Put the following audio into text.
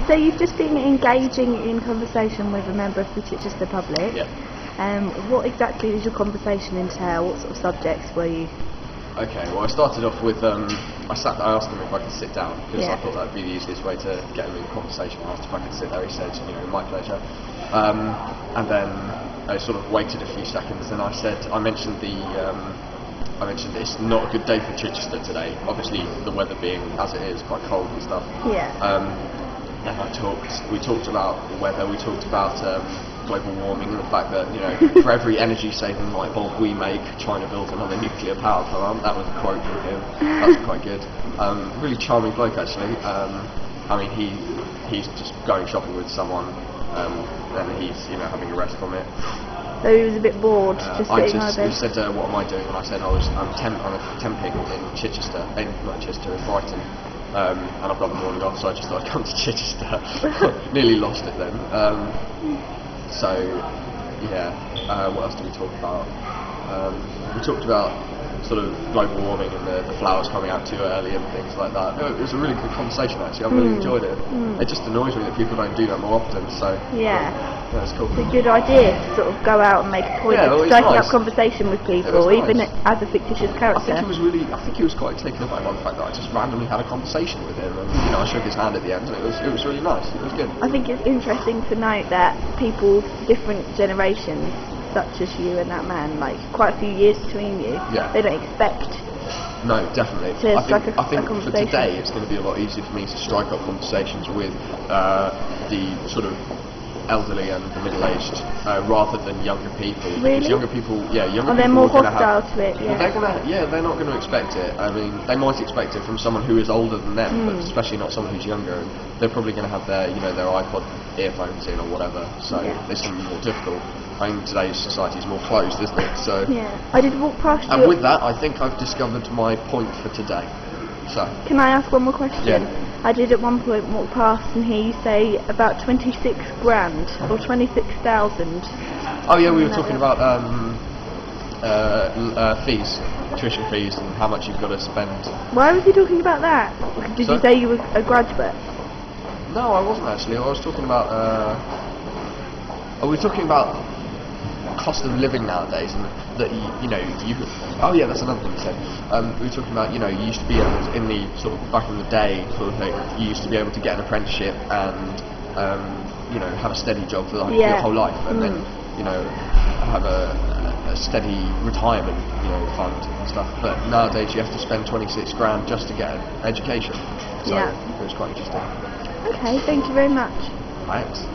So you've just been engaging in conversation with a member of the Chichester public. Yeah. What exactly did your conversation entail? What sort of subjects were you? Okay, well I started off with, I asked him if I could sit down, because Yeah. I thought that would be the easiest way to get him in conversation. I asked if I could sit there, he said, my pleasure. And then I sort of waited a few seconds, and I mentioned it's not a good day for Chichester today, obviously the weather being as it is, quite cold and stuff. Yeah. And we talked about the weather, we talked about global warming and the fact that, for every energy saving light bulb we make, China builds another nuclear power plant. That was a quote from him. That was quite good. Really charming bloke actually. He's just going shopping with someone, and he's having a rest from it. So he was a bit bored, just sitting over there. He said, what am I doing? And I said, I'm temping in Chichester, not Chichester, in Brighton. And I've got the morning off, so I just thought I'd come to Chichester. Nearly lost it then. What else did we talk about? We talked about sort of global warming and the flowers coming out too early and things like that. It was a really good conversation actually. I really enjoyed it. It just annoys me that people don't do that more often. So yeah, it's cool. It's a good idea to sort of go out and make a point of striking up conversation with people, even as a fictitious character. I think he was quite taken aback by the fact that I just randomly had a conversation with him, and I shook his hand at the end, and it was really nice. It was good. I think it's interesting to note that people, different generations, such as you and that man, like quite a few years between you, they don't expect. No, definitely. I think for today it's going to be a lot easier for me to strike up conversations with the sort of elderly and the middle-aged rather than younger people. Really? Because younger people, they're more hostile to it. Yeah. They're not going to expect it. I mean, they might expect it from someone who is older than them, but especially not someone who's younger. And they're probably going to have their iPod earphones in or whatever. So it's going to be more difficult. I mean, today's society is more closed, isn't it? So I did walk past you. And with that, I think I've discovered my point for today. So. Can I ask one more question? Yeah. I did at one point walk past and hear you say about 26 grand or 26,000. Oh yeah, we were talking about fees, tuition fees, and how much you've got to spend. Why was he talking about that? Did you say you were a graduate? No, I wasn't actually. I was talking about. We were talking about cost of living nowadays, and that oh yeah, that's another thing you said. We were talking about you used to be able to, in the sort of back in the day sort of thing, you used to be able to get an apprenticeship and have a steady job for your whole life, and then have a steady retirement fund and stuff. But nowadays you have to spend 26 grand just to get an education. So it was quite interesting. Okay, thank you very much. Thanks.